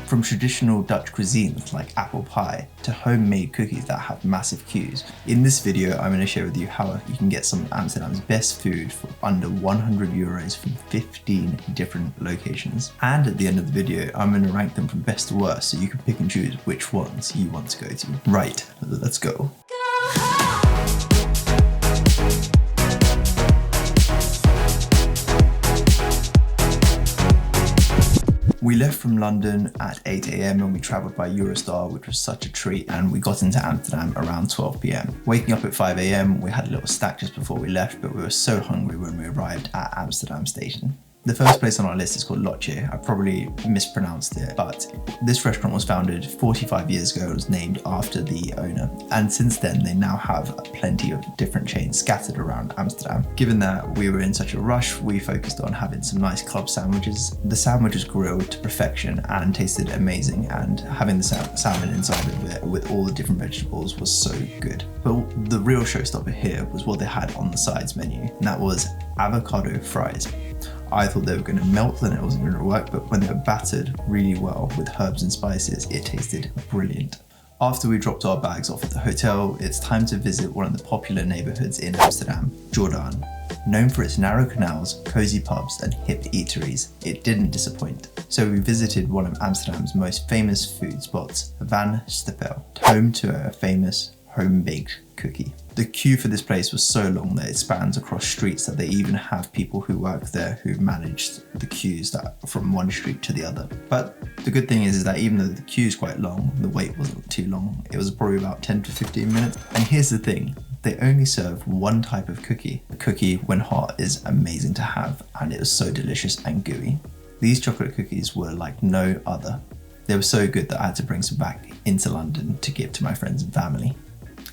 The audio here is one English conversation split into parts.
From traditional Dutch cuisines like apple pie to homemade cookies that have massive queues. In this video, I'm going to share with you how you can get some of Amsterdam's best food for under €100 from 15 different locations. And at the end of the video, I'm going to rank them from best to worst so you can pick and choose which ones you want to go to. Right, let's go. We left from London at 8 AM and we travelled by Eurostar, which was such a treat, and we got into Amsterdam around 12 PM. Waking up at 5 AM, we had a little snack just before we left, but we were so hungry when we arrived at Amsterdam station. The first place on our list is called Loetje. I probably mispronounced it, but this restaurant was founded 45 years ago. It was named after the owner. And since then, they now have plenty of different chains scattered around Amsterdam. Given that we were in such a rush, we focused on having some nice club sandwiches. The sandwich was grilled to perfection and tasted amazing, and having the salmon inside of it with all the different vegetables was so good. But the real showstopper here was what they had on the sides menu, and that was avocado fries. I thought they were going to melt and it wasn't going to work, but when they were battered really well with herbs and spices, it tasted brilliant. After we dropped our bags off at the hotel, it's time to visit one of the popular neighbourhoods in Amsterdam, Jordaan. Known for its narrow canals, cosy pubs and hip eateries, it didn't disappoint. So we visited one of Amsterdam's most famous food spots, Van Stepele, home to a famous home-baked cookie. The queue for this place was so long that it spans across streets that they even have people who work there who managed the queues from one street to the other. But the good thing is that even though the queue is quite long, the wait wasn't too long. It was probably about 10 to 15 minutes. And here's the thing, they only serve one type of cookie. The cookie, when hot, is amazing to have, and it was so delicious and gooey. These chocolate cookies were like no other. They were so good that I had to bring some back into London to give to my friends and family.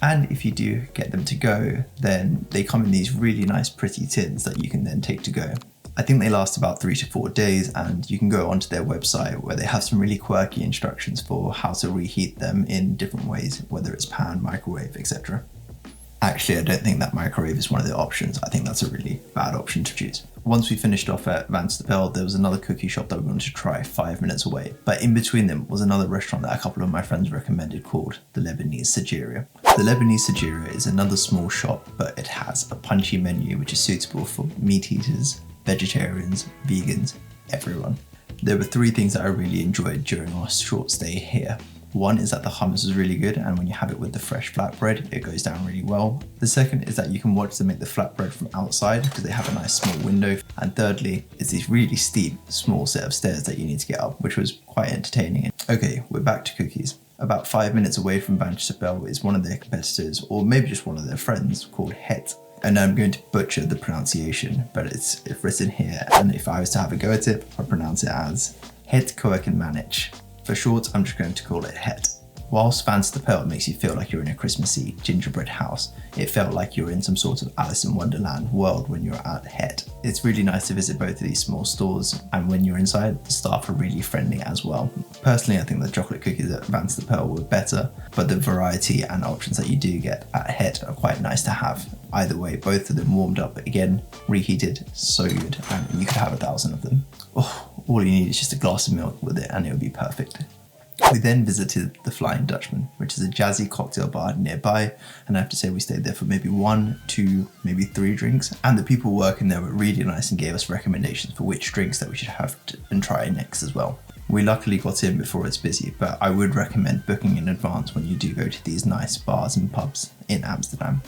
And if you do get them to go, then they come in these really nice pretty tins that you can then take to go. I think they last about 3 to 4 days, and you can go onto their website where they have some really quirky instructions for how to reheat them in different ways, whether it's pan, microwave, etc. Actually, I don't think that microwave is one of the options. I think that's a really bad option to choose. Once we finished off at Van Stepele, there was another cookie shop that we wanted to try 5 minutes away. But in between them was another restaurant that a couple of my friends recommended called the Lebanese Sajeria. The Lebanese Sajeria is another small shop, but it has a punchy menu which is suitable for meat eaters, vegetarians, vegans, everyone. There were 3 things that I really enjoyed during our short stay here. One is that the hummus is really good, and when you have it with the fresh flatbread, it goes down really well. The second is that you can watch them make the flatbread from outside because they have a nice small window. And thirdly, it's these really steep, small set of stairs that you need to get up, which was quite entertaining. Okay, we're back to cookies. About 5 minutes away from Van Stepele is one of their competitors, or maybe just one of their friends, called Het. And I'm going to butcher the pronunciation, but it's written here, and if I was to have a go at it, I'd pronounce it as Het Koekemannetje. For short, I'm just going to call it Het. Whilst Van Stepele makes you feel like you're in a Christmassy gingerbread house, it felt like you were in some sort of Alice in Wonderland world when you're at Het. It's really nice to visit both of these small stores, and when you're inside, the staff are really friendly as well. Personally, I think the chocolate cookies at Van Stepele were better, but the variety and options that you do get at Het are quite nice to have. Either way, both of them warmed up again, reheated, so good, and you could have 1,000 of them. Oh, all you need is just a glass of milk with it and it would be perfect. We then visited the Flying Dutchman, which is a jazzy cocktail bar nearby, and I have to say we stayed there for maybe 1, 2, maybe 3 drinks, and the people working there were really nice and gave us recommendations for which drinks that we should have and try next as well. We luckily got in before it's busy, but I would recommend booking in advance when you do go to these nice bars and pubs in Amsterdam.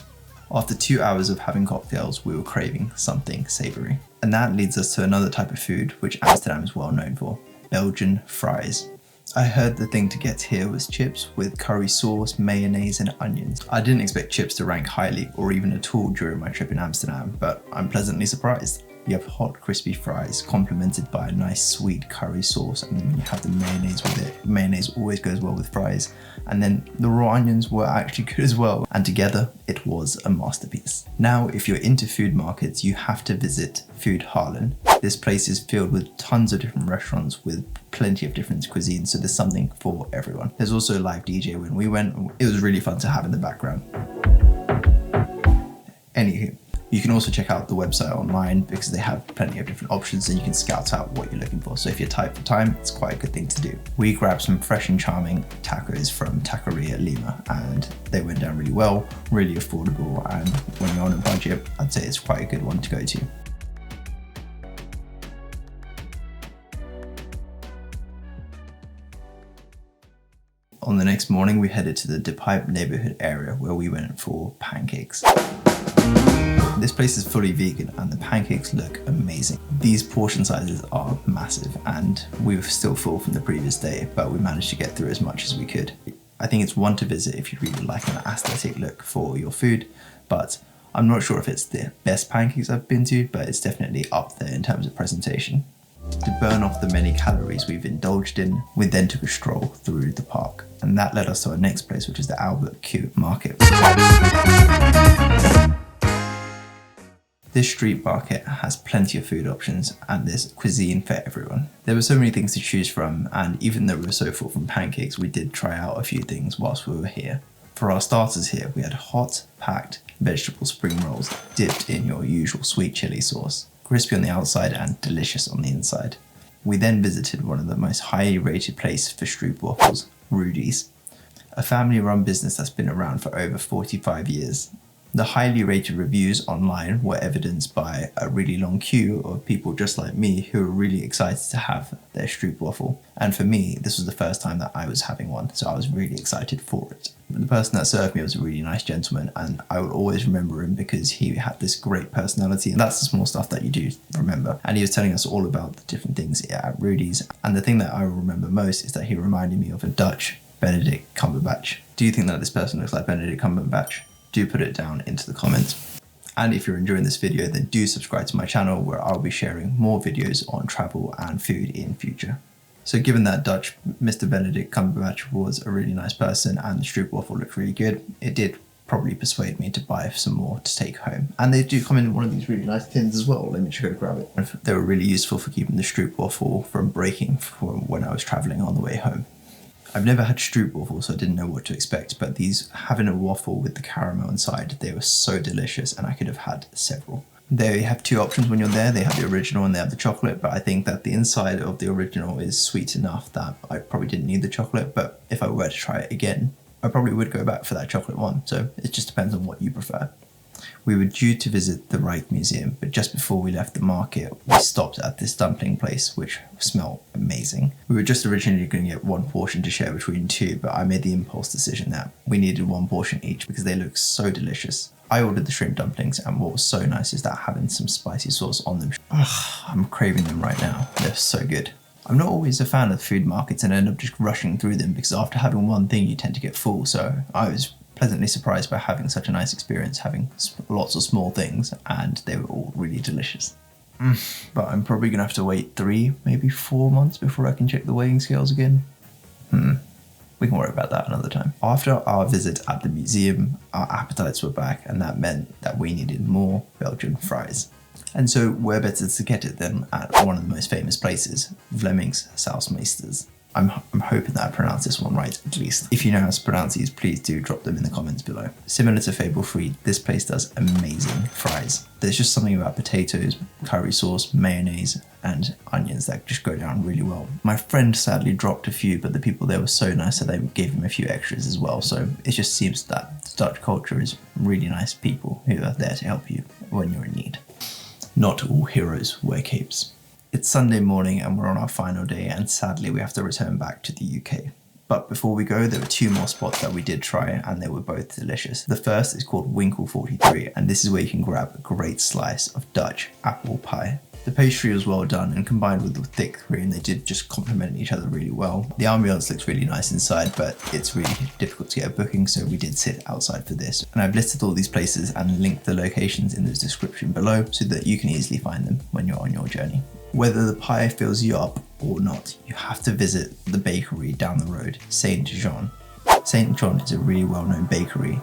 After 2 hours of having cocktails, we were craving something savoury. And that leads us to another type of food which Amsterdam is well known for, Belgian fries. I heard the thing to get here was chips with curry sauce, mayonnaise and onions. I didn't expect chips to rank highly or even at all during my trip in Amsterdam, but I'm pleasantly surprised. You have hot crispy fries complemented by a nice sweet curry sauce, and then when you have the mayonnaise with it, mayonnaise always goes well with fries, and then the raw onions were actually good as well, and together it was a masterpiece. Now if you're into food markets, you have to visit Foodhallen. This place is filled with tons of different restaurants with plenty of different cuisines, so there's something for everyone. There's also a live DJ when we went. It was really fun to have in the background. Anywho, You can also check out the website online because they have plenty of different options and you can scout out what you're looking for. So if you're tight for time, it's quite a good thing to do. We grabbed some fresh and charming tacos from Taqueria Lima and they went down really well, really affordable, and when you're on a budget, I'd say it's quite a good one to go to. On the next morning, we headed to the Cuyp neighborhood area where we went for pancakes. This place is fully vegan and the pancakes look amazing. These portion sizes are massive and we were still full from the previous day, but we managed to get through as much as we could. I think it's one to visit if you really like an aesthetic look for your food, but I'm not sure if it's the best pancakes I've been to, but it's definitely up there in terms of presentation. To burn off the many calories we've indulged in, we then took a stroll through the park, and that led us to our next place, which is the Albert Cuyp market. This street market has plenty of food options and there's cuisine for everyone. There were so many things to choose from, and even though we were so full from pancakes, we did try out a few things whilst we were here. For our starters here, we had hot, packed vegetable spring rolls dipped in your usual sweet chili sauce. Crispy on the outside and delicious on the inside. We then visited one of the most highly rated places for Stroopwafels, Rudi's, a family-run business that's been around for over 45 years. The highly rated reviews online were evidenced by a really long queue of people just like me who were really excited to have their Stroopwafel. And for me, this was the first time that I was having one, so I was really excited for it. The person that served me was a really nice gentleman and I will always remember him because he had this great personality, and that's the small stuff that you do remember. And he was telling us all about the different things at Rudi's, and the thing that I will remember most is that he reminded me of a Dutch Benedict Cumberbatch. Do you think that this person looks like Benedict Cumberbatch? Do put it down into the comments. And if you're enjoying this video, then do subscribe to my channel where I'll be sharing more videos on travel and food in future. So given that Dutch Mr. Benedict Cumberbatch was a really nice person and the Stroopwafel looked really good, it did probably persuade me to buy some more to take home. And they do come in one of these really nice tins as well. Let me just go grab it. They were really useful for keeping the Stroopwafel from breaking from when I was traveling on the way home. I've never had Stroopwafel, so I didn't know what to expect, but these, having a waffle with the caramel inside, they were so delicious and I could have had several. They have two options when you're there. They have the original and they have the chocolate, but I think that the inside of the original is sweet enough that I probably didn't need the chocolate, but if I were to try it again, I probably would go back for that chocolate one, so it just depends on what you prefer. We were due to visit the Rijksmuseum, but just before we left the market, we stopped at this dumpling place, which smelled amazing. We were just originally going to get one portion to share between two, but I made the impulse decision that we needed one portion each because they looked so delicious. I ordered the shrimp dumplings, and what was so nice is that having some spicy sauce on them. Ugh, I'm craving them right now. They're so good. I'm not always a fan of food markets and end up just rushing through them because after having one thing you tend to get full, so I was pleasantly surprised by having such a nice experience, having lots of small things, and they were all really delicious. But I'm probably gonna have to wait 3, maybe 4 months before I can check the weighing scales again. We can worry about that another time. After our visit at the museum, our appetites were back, and that meant that we needed more Belgian fries. And so where better to get it than at one of the most famous places, Vleminckx Sausmeesters. I'm hoping that I pronounced this one right, at least. If you know how to pronounce these, please do drop them in the comments below. Similar to Fabel Friet, this place does amazing fries. There's just something about potatoes, curry sauce, mayonnaise, and onions that just go down really well. My friend sadly dropped a few, but the people there were so nice that they gave him a few extras as well. So it just seems that Dutch culture is really nice people who are there to help you when you're in need. Not all heroes wear capes. It's Sunday morning and we're on our final day, and sadly we have to return back to the UK. But before we go, there were 2 more spots that we did try and they were both delicious. The first is called Winkel 43, and this is where you can grab a great slice of Dutch apple pie. The pastry was well done, and combined with the thick cream, they did just complement each other really well. The ambiance looks really nice inside, but it's really difficult to get a booking, so we did sit outside for this. And I've listed all these places and linked the locations in the description below so that you can easily find them when you're on your journey. Whether the pie fills you up or not, you have to visit the bakery down the road, Saint Jean. Saint Jean is a really well-known bakery,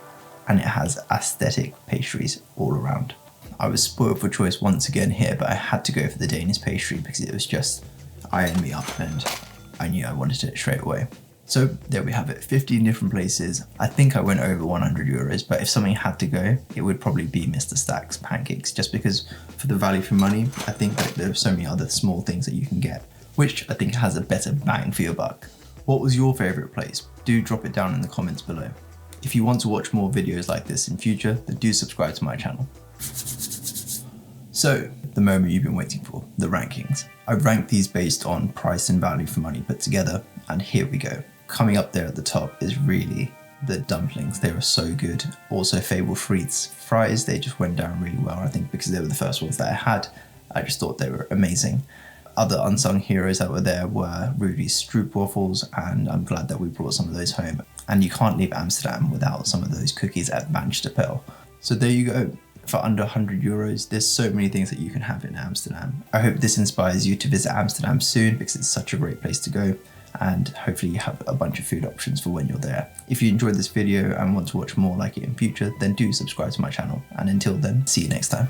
and it has aesthetic pastries all around. I was spoiled for choice once again here, but I had to go for the Danish pastry because it was just eyeing me up and I knew I wanted it straight away. So there we have it, 15 different places. I think I went over 100 euros, but if something had to go, it would probably be Mr. Stack's Pancakes, just because for the value for money, I think that there are so many other small things that you can get, which I think has a better bang for your buck. What was your favorite place? Do drop it down in the comments below. If you want to watch more videos like this in future, then do subscribe to my channel. So, the moment you've been waiting for, the rankings. I've ranked these based on price and value for money put together, and here we go. Coming up there at the top is really the dumplings. They were so good. Also Fabel Friet's fries, they just went down really well, I think because they were the first ones that I had. I just thought they were amazing. Other unsung heroes that were there were Rudi's Stroopwafels, and I'm glad that we brought some of those home. And you can't leave Amsterdam without some of those cookies at Stepele. So there you go. For under 100 euros, there's so many things that you can have in Amsterdam. I hope this inspires you to visit Amsterdam soon because it's such a great place to go, and hopefully you have a bunch of food options for when you're there. If you enjoyed this video and want to watch more like it in future, then do subscribe to my channel, and until then, see you next time.